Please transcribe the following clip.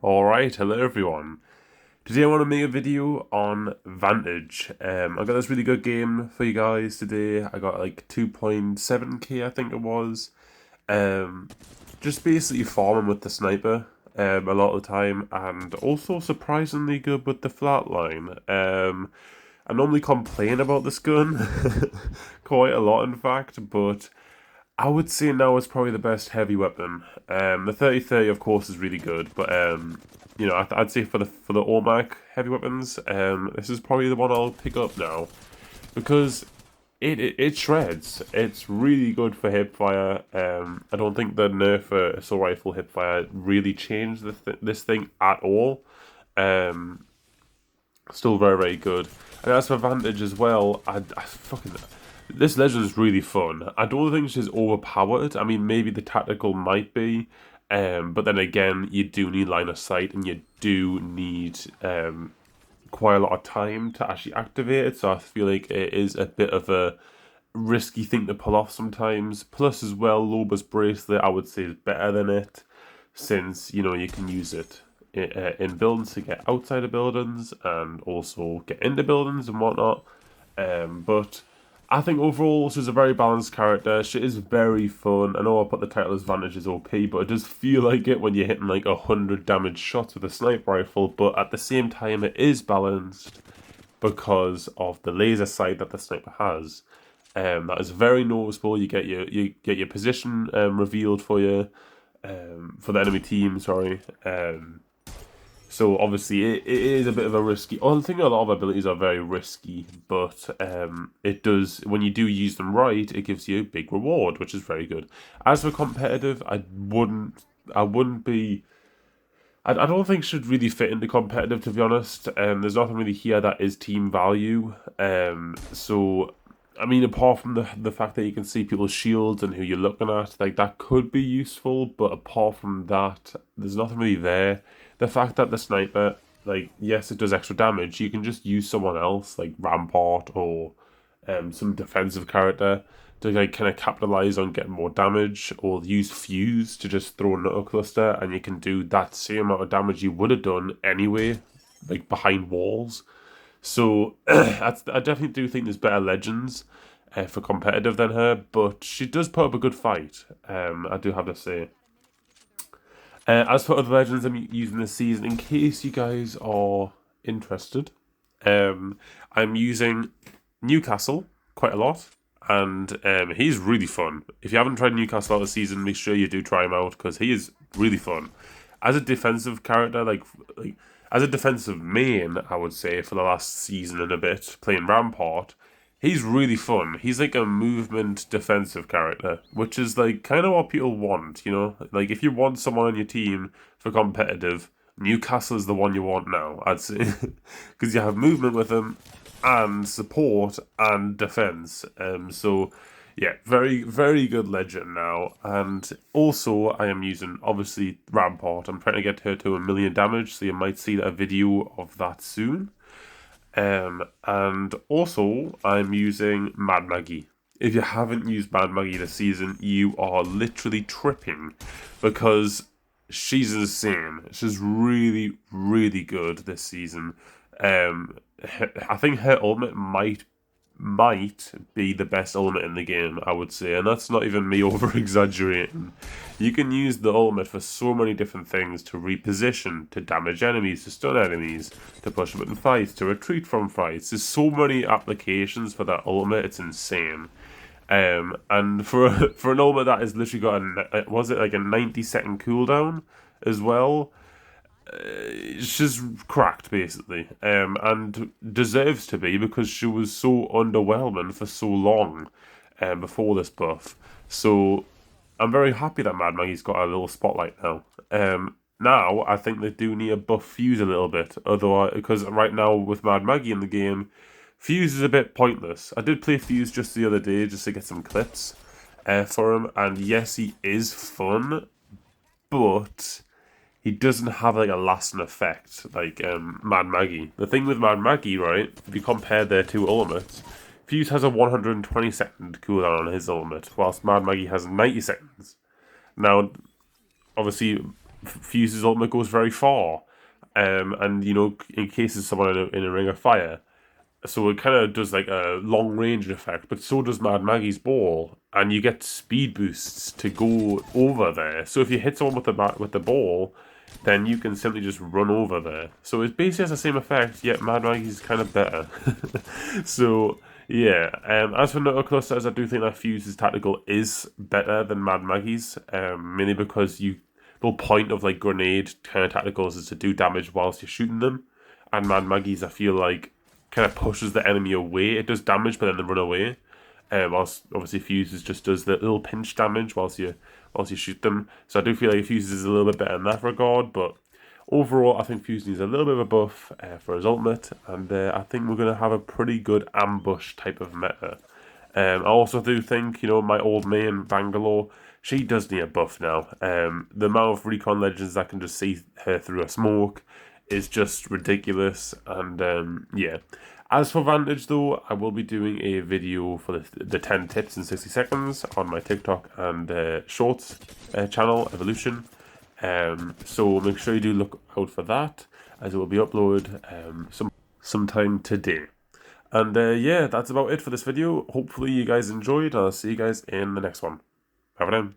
Alright, hello everyone. Today I want to make a video on Vantage. I got this really good game for you guys today. I got like 2.7k I think it was. Just basically farming with the sniper a lot of the time, and also surprisingly good with the flatline. I normally complain about this gun quite a lot in fact, but I would say now it's probably the best heavy weapon. The 30-30 of course is really good, but you know, I'd say for the 𝗏𝗏 heavy weapons, this is probably the one I'll pick up now because it shreds. It's really good for hipfire. I don't think the nerf for assault rifle hipfire really changed this thing at all. Still very good. And as for Vantage as well, I fucking. This legend is really fun. I don't think she's overpowered. I mean, maybe the tactical might be, but then again, you do need line of sight, and you do need quite a lot of time to actually activate it. So I feel like it is a bit of a risky thing to pull off sometimes. Plus, as well, 𝗏𝗏's bracelet I would say is better than it, since you know you can use it in buildings to get outside of buildings and also get into buildings and whatnot. But I think overall she's a very balanced character. She is very fun. I know I put the title as Vantage is OP, but it does feel like it when you're hitting like 100 damage shots with a sniper rifle. But at the same time, it is balanced because of the laser sight that the sniper has. That is very noticeable. You get your position revealed for you, for the enemy team. Sorry. So obviously it is a bit of a risky. I think a lot of abilities are very risky, but it does, when you do use them right, it gives you a big reward, which is very good. As for competitive, I wouldn't be. I don't think should really fit into competitive, to be honest. There's nothing really here that is team value. So I mean, apart from the fact that you can see people's shields and who you're looking at, like that could be useful, but apart from that, there's nothing really there. The fact that the sniper, like, yes, it does extra damage, you can just use someone else, like Rampart or some defensive character, to like kind of capitalize on getting more damage, or use Fuse to just throw a knuckle cluster, and you can do that same amount of damage you would have done anyway, like behind walls. So I definitely do think there's better legends for competitive than her, but she does put up a good fight. I do have to say. As for other legends I'm using this season, in case you guys are interested, I'm using 𝗏𝘂𝗯𝘀 quite a lot, and he's really fun. If you haven't tried 𝗏𝘂𝗯𝘀 out this season, make sure you do try him out because he is really fun. As a defensive character, like as a defensive main, I would say for the last season and a bit playing Rampart, he's really fun. He's like a movement defensive character, which is like kind of what people want, you know? Like if you want someone on your team for competitive, 𝗏𝘂𝗯𝘀 is the one you want now, I'd say. Because you have movement with him and support and defense. So yeah, very good legend now. And also I am using obviously Rampart. I'm trying to get her to 1,000,000 damage, so you might see a video of that soon. And also, I'm using 𝗏𝘂𝗶𝗯𝗏. If you haven't used 𝗏𝘂𝗶𝗏𝗏 this season, you are literally tripping because she's insane. She's really good this season. I think her ultimate might be the best ultimate in the game, I would say, and that's not even me over exaggerating. You can use the ultimate for so many different things: to reposition, to damage enemies, to stun enemies, to push them in fights, to retreat from fights. There's so many applications for that ultimate, it's insane. And for an ultimate that has literally got was it like a 90-second cooldown as well? She's cracked basically, and deserves to be because she was so underwhelming for so long before this buff. So I'm very happy that 𝗏𝘂𝗶𝗏𝗏's got a little spotlight now. Now I think they do need to buff Fuse a little bit, otherwise, because right now with 𝗏𝘂𝗶𝗏𝗏 in the game, Fuse is a bit pointless. I did play Fuse just the other day just to get some clips for him, and yes, he is fun, but he doesn't have like a lasting effect like 𝗏𝘂𝗶𝗏𝗏. The thing with 𝗏𝘂𝗶𝗏𝗏, right, if you compare their two ultimates, Fuse has a 120-second cooldown on his ultimate, whilst 𝗏𝘂𝗶𝗏𝗏 has 90 seconds. Now, obviously, Fuse's ultimate goes very far, and you know, in cases someone in a ring of fire. So it kind of does like a long range effect, but so does Mad Maggie's ball, and you get speed boosts to go over there. So if you hit someone with the ball, then you can simply just run over there. So it basically has the same effect, yet Mad Maggie's kind of better. So yeah, as for Nutter Clusters, I do think that Fuse's tactical is better than Mad Maggie's, mainly because the whole point of like grenade kind of tacticals is to do damage whilst you're shooting them, and Mad Maggie's I feel like kind of pushes the enemy away. It does damage, but then they run away. Whilst obviously Fuses just does the little pinch damage whilst you shoot them. So I do feel like Fuses is a little bit better in that regard, but overall I think Fuse needs a little bit of a buff for his ultimate, and I think we're gonna have a pretty good ambush type of meta. I also do think, you know, my old main Bangalore, she does need a buff now. The amount of recon legends that can just see her through a smoke is just ridiculous, and yeah. As for Vantage though, I will be doing a video for the 10 tips in 60 seconds on my TikTok and Shorts channel, Evolution. So make sure you do look out for that, as it will be uploaded sometime today. And yeah, that's about it for this video. Hopefully you guys enjoyed. I'll see you guys in the next one. Have a night.